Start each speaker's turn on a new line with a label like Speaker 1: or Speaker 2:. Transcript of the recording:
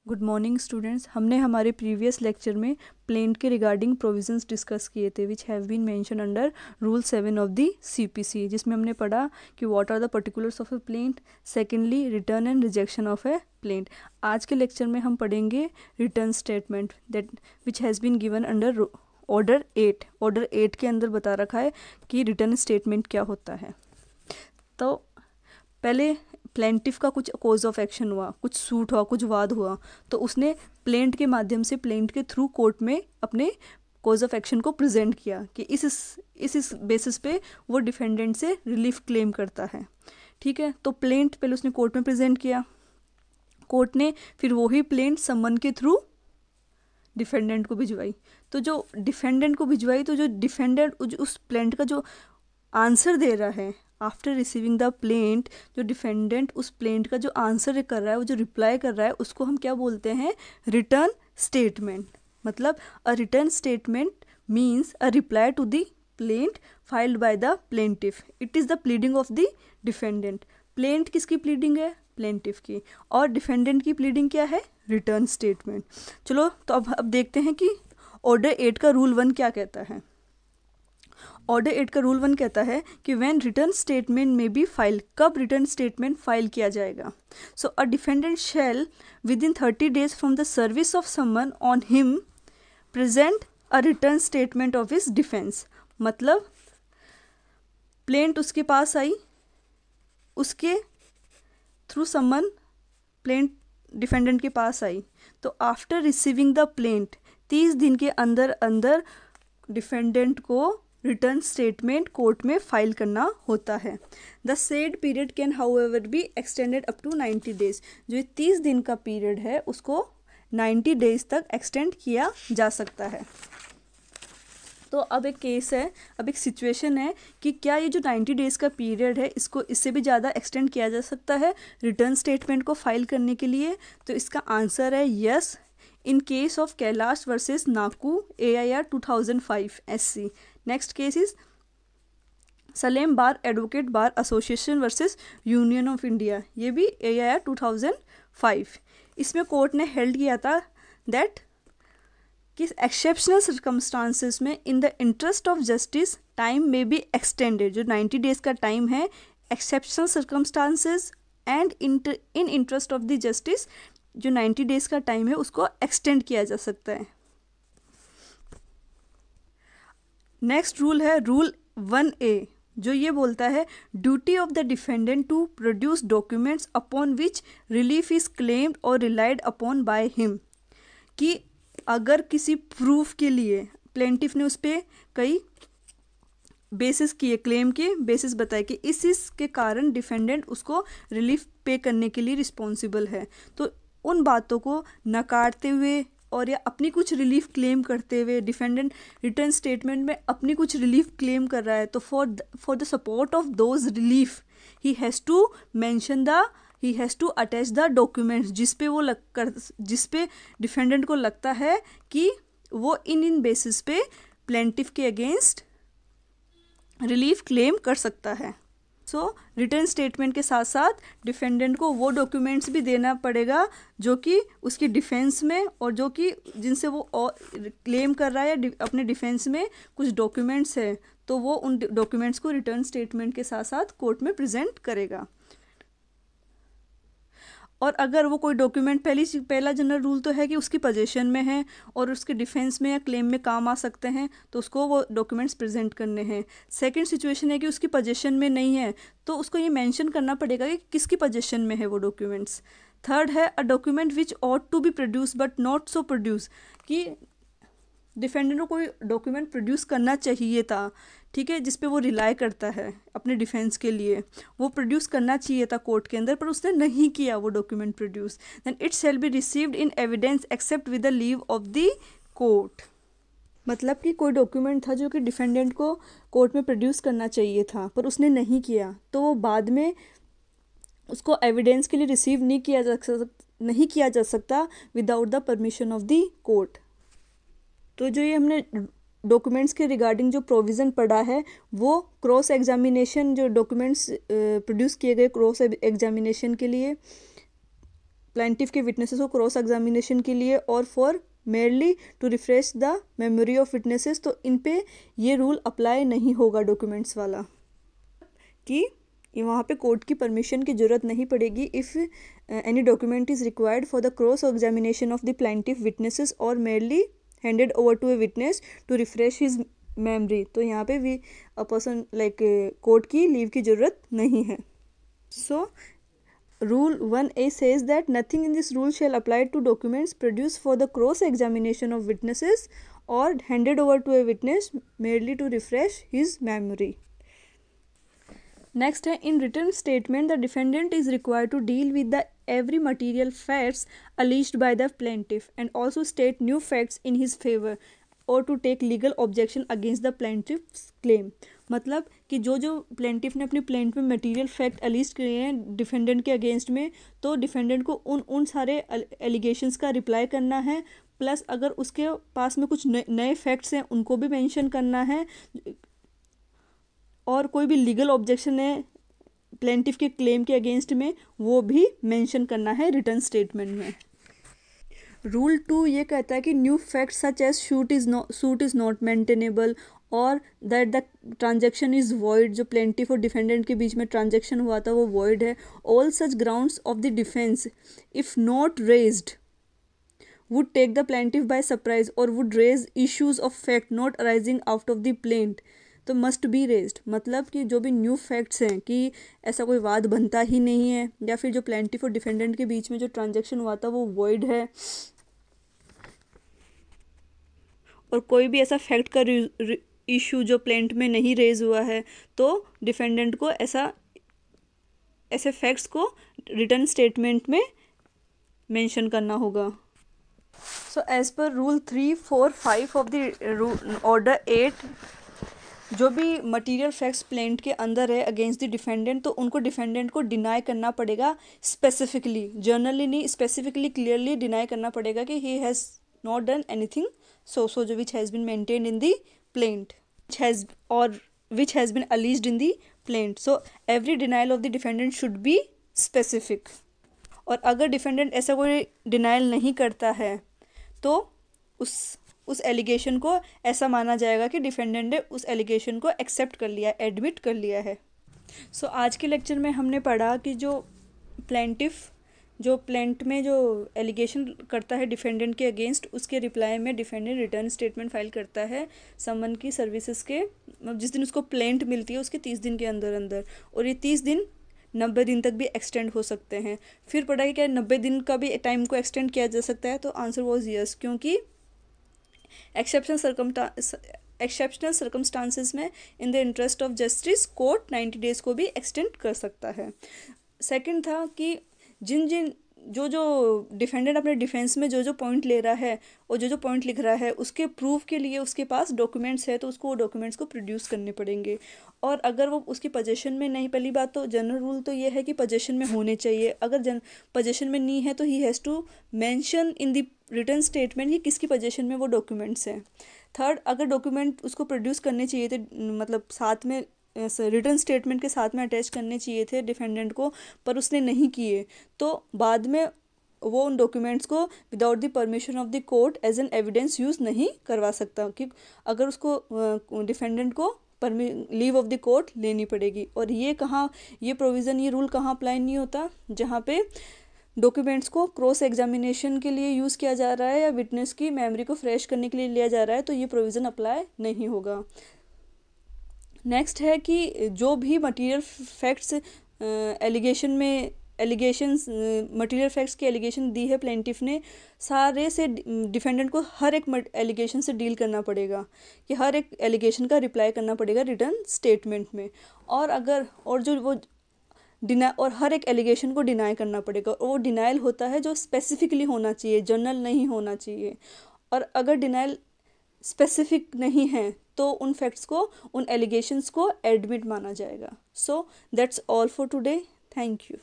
Speaker 1: Good morning students. हमने हमारे previous lecture में प्लेंट के रिगार्डिंग प्रोविजंस डिस्कस किए थे which have been mentioned under rule 7 of the CPC, जिसमें हमने पढ़ा कि what are the particulars of a plaint, secondly return and rejection of a plaint. आज के लेक्चर में हम पढ़ेंगे written statement that which has been given under order 8। Order 8 के अंदर बता रखा है कि रिटर्न स्टेटमेंट क्या होता है। तो पहले प्लेंटिफ का कुछ कोज ऑफ एक्शन हुआ, कुछ सूट हुआ, कुछ वाद हुआ, तो उसने प्लेंट के माध्यम से, प्लेंट के थ्रू कोर्ट में अपने कोज ऑफ एक्शन को प्रेजेंट किया कि इस बेसिस पे वो डिफेंडेंट से रिलीफ क्लेम करता है। ठीक है, तो प्लेंट पहले उसने कोर्ट में प्रेजेंट किया, कोर्ट ने फिर वही प्लेंट समन के थ्रू डिफेंडेंट को भिजवाई। तो जो डिफेंडेंट को भिजवाई, तो जो डिफेंडेंट उस प्लेंट का जो आंसर दे रहा है आफ्टर रिसीविंग द प्लेंट, जो डिफेंडेंट उस प्लेंट का जो आंसर कर रहा है, वो जो रिप्लाई कर रहा है, उसको हम क्या बोलते हैं? Return statement. मतलब a return statement means a reply to the plaint filed by the plaintiff. It is the pleading of the defendant. Plaint किसकी प्लीडिंग है? प्लेंटिफ की। और डिफेंडेंट की प्लीडिंग क्या है? Return statement. चलो तो अब देखते हैं कि ऑर्डर 8 का रूल 1 क्या कहता है। ऑर्डर 8 का रूल 1 कहता है कि when return statement may be file, कब रिटर्न स्टेटमेंट फाइल किया जाएगा? So a defendant shall within 30 days from the service of summon on him present a return statement of his defence. मतलब plaint उसके पास आई, उसके through समन plaint defendant के पास आई, तो after receiving the plaint 30 दिन के अंदर अंदर डिफेंडेंट को रिटर्न स्टेटमेंट कोर्ट में फाइल करना होता है। The said period can however be extended up to 90 days। जो ये 30 दिन का पीरियड है उसको 90 days तक एक्सटेंड किया जा सकता है। तो अब एक केस है, अब एक सिचुएशन है कि क्या ये जो 90 days का पीरियड है इसको इससे भी ज़्यादा एक्सटेंड किया जा सकता है रिटर्न स्टेटमेंट को फाइल करने के लिए? तो इसका आंसर है yes. In case of Kailash versus Naku AIR 2005 SC। Next case is Salem bar advocate bar association versus union of India. ये भी AIR 2005। इसमें कोर्ट ने हेल्ड किया था दैट कि एक्सेप्शनल सर्कमस्टांसेस में in the interest of justice time में बी एक्सटेंडेड। जो 90 days का टाइम है, exceptional circumstances and in interest of the justice, जो 90 days का टाइम है उसको एक्सटेंड किया जा सकता है। नेक्स्ट रूल है रूल 1A, जो ये बोलता है duty of the defendant to produce documents upon which relief is claimed और रिलाइड अपॉन बाय हिम। कि अगर किसी प्रूफ के लिए प्लेंटिफ ने उस पर कई बेसिस किए, क्लेम के बेसिस बताए कि इस के कारण डिफेंडेंट उसको रिलीफ पे करने के लिए रिस्पॉन्सिबल है, तो उन बातों को नकारते हुए और या अपनी कुछ रिलीफ क्लेम करते हुए डिफेंडेंट रिटर्न स्टेटमेंट में अपनी कुछ रिलीफ क्लेम कर रहा है, तो for the support of those relief he has to attach the documents जिस पे डिफेंडेंट को लगता है कि वो इन बेसिस पे प्लेंटिफ के अगेंस्ट रिलीफ क्लेम कर सकता है। सो रिटर्न स्टेटमेंट के साथ साथ डिफेंडेंट को वो डॉक्यूमेंट्स भी देना पड़ेगा जो कि उसकी डिफेंस में, और जो कि जिनसे वो क्लेम कर रहा है अपने डिफेंस में कुछ डॉक्यूमेंट्स है, तो वो उन डॉक्यूमेंट्स को रिटर्न स्टेटमेंट के साथ साथ कोर्ट में प्रेजेंट करेगा। और अगर वो कोई डॉक्यूमेंट, पहला जनरल रूल तो है कि उसकी पोजीशन में है और उसके डिफेंस में या क्लेम में काम आ सकते हैं, तो उसको वो डॉक्यूमेंट्स प्रेजेंट करने हैं। सेकंड सिचुएशन है कि उसकी पोजीशन में नहीं है, तो उसको ये मेंशन करना पड़ेगा कि किसकी पोजीशन में है वो डॉक्यूमेंट्स। थर्ड है a document which ought to be produce but not so produce. कि डिफेंडेंट को कोई डॉक्यूमेंट प्रोड्यूस करना चाहिए था, ठीक है, जिस पे वो रिलाई करता है अपने डिफेंस के लिए, वो प्रोड्यूस करना चाहिए था कोर्ट के अंदर, पर उसने नहीं किया वो document produce, then it shall be received in evidence except with the leave of the court. मतलब कि कोई डॉक्यूमेंट था जो कि डिफेंडेंट को कोर्ट में प्रोड्यूस करना चाहिए था पर उसने नहीं किया, तो वो बाद में उसको एविडेंस के लिए रिसीव नहीं किया जा सकता without the permission of the court. तो जो ये हमने डॉक्यूमेंट्स के रिगार्डिंग जो प्रोविज़न पढ़ा है, वो क्रॉस एग्जामिनेशन, जो डॉक्यूमेंट्स प्रोड्यूस किए गए क्रॉस एग्जामिनेशन के लिए प्लेंटिफ के विटनेसेस को क्रॉस एग्जामिनेशन के लिए और for merely to refresh the memory of witnesses, तो इन पे ये रूल अप्लाई नहीं होगा डॉक्यूमेंट्स वाला, कि वहाँ पे कोर्ट की परमिशन की ज़रूरत नहीं पड़ेगी if any document is required for the cross examination of the plaintiff witnesses और merely handed over to a witness to refresh his memory. तो यहाँ पे भी अ पर्सन लाइक कोर्ट की लीव की ज़रूरत नहीं है। सो Rule 1A says that nothing in this rule shall apply to documents produced for the cross examination of witnesses or handed over to a witness merely to refresh his memory. Next है, in written statement the defendant is required to deal with the every material facts alleged by the plaintiff and also state new facts in his favor or to take legal objection against the plaintiff's claim. मतलब कि जो जो plaintiff ने अपनी plaint में material fact allies किए हैं defendant के अगेंस्ट में, तो डिफेंडेंट को उन सारे एलिगेशंस का रिप्लाई करना है, प्लस अगर उसके पास में कुछ नए फैक्ट्स हैं उनको भी मेंशन करना है, और कोई भी लीगल ऑब्जेक्शन है प्लेंटिफ के क्लेम के अगेंस्ट में वो भी मेंशन करना है रिटर्न स्टेटमेंट में। रूल 2 ये कहता है कि new fact such as suit is not maintainable और that the transaction is void, जो प्लेंटिफ और डिफेंडेंट के बीच में ट्रांजैक्शन हुआ था वो वॉइड है। All such grounds of the defence if not raised would take the plaintiff by surprise और would raise issues of fact not arising out of the plaint, तो मस्ट बी रेज्ड। मतलब कि जो भी न्यू फैक्ट्स हैं कि ऐसा कोई वाद बनता ही नहीं है, या फिर जो प्लेंटिफ और डिफेंडेंट के बीच में जो ट्रांजैक्शन हुआ था वो वॉइड है, और कोई भी ऐसा फैक्ट का इशू जो प्लेंट में नहीं रेज हुआ है, तो डिफेंडेंट को ऐसे फैक्ट्स को रिटर्न स्टेटमेंट में मेंशन करना होगा। So as per rule 3, 4, 5 of the order 8, जो भी मटेरियल फैक्ट्स प्लेंट के अंदर है अगेंस्ट द डिफेंडेंट, तो उनको डिफेंडेंट को डिनाई करना पड़ेगा स्पेसिफिकली, जर्नली नहीं, स्पेसिफिकली क्लियरली डिनाई करना पड़ेगा कि he has not done anything so which has been maintained in the plaint which has been alleged in the plaint. So every denial of the defendant should be specific. और अगर defendant ऐसा कोई denial नहीं करता है तो उस allegation को ऐसा माना जाएगा कि डिफेंडेंट ने उस एलिगेशन को एक्सेप्ट कर लिया, एडमिट कर लिया है। सो आज के लेक्चर में हमने पढ़ा कि जो प्लेंट में जो एलिगेशन करता है डिफेंडेंट के अगेंस्ट, उसके रिप्लाई में डिफेंडेंट रिटर्न स्टेटमेंट फाइल करता है समन की सर्विसेज के जिस दिन उसको प्लेंट मिलती है उसके 30 दिन के अंदर, और ये 30 दिन 90 दिन तक भी एक्सटेंड हो सकते हैं। फिर पढ़ा कि क्या 90 दिन का भी टाइम को एक्सटेंड किया जा सकता है, तो आंसर वॉज यस, क्योंकि एक्सेप्शनल सर्कमस्टांसेस में in the interest of justice court 90 days को भी एक्सटेंड कर सकता है। सेकंड था कि जो डिफेंडेंट अपने डिफेंस में जो पॉइंट ले रहा है और जो पॉइंट लिख रहा है उसके प्रूफ के लिए उसके पास डॉक्यूमेंट्स है, तो उसको वो डॉक्यूमेंट्स को प्रोड्यूस करने पड़ेंगे। और अगर वो उसकी पोजीशन में नहीं, पहली बात तो जनरल रूल तो ये है कि पोजीशन में होने चाहिए, अगर पोजीशन में नहीं है तो ही has to mention in the return statement कि किसकी पोजीशन में वो डॉक्यूमेंट्स हैं। थर्ड, अगर डॉक्यूमेंट उसको प्रोड्यूस करने चाहिए थे, मतलब साथ में रिटर्न स्टेटमेंट के साथ में अटैच करने चाहिए थे डिफेंडेंट को, पर उसने नहीं किए, तो बाद में वो उन डॉक्यूमेंट्स को without the permission of the court as an evidence use नहीं करवा सकता, कि अगर उसको डिफेंडेंट को लीव ऑफ द कोर्ट लेनी पड़ेगी। और ये प्रोविज़न, ये रूल कहाँ अप्लाई नहीं होता, जहाँ पे डॉक्यूमेंट्स को क्रॉस एग्जामिनेशन के लिए यूज़ किया जा रहा है या विटनेस की मेमोरी को फ्रेश करने के लिए लिया जा रहा है, तो ये प्रोविज़न अप्लाई नहीं होगा। नेक्स्ट है कि जो भी मटेरियल फैक्ट्स मटेरियल फैक्ट्स की एलिगेशन दी है प्लेंटिफ ने, सारे से डिफेंडेंट को हर एक एलिगेशन से डील करना पड़ेगा, कि हर एक एलिगेशन का रिप्लाई करना पड़ेगा रिटर्न स्टेटमेंट में, और हर एक एलिगेशन को डिनाई करना पड़ेगा, और वो डिनाइल होता है जो स्पेसिफिकली होना चाहिए, जनरल नहीं होना चाहिए। और अगर डिनाइल स्पेसिफिक नहीं है तो उन फैक्ट्स को, उन एलिगेशंस को एडमिट माना जाएगा। So that's all for today, thank you.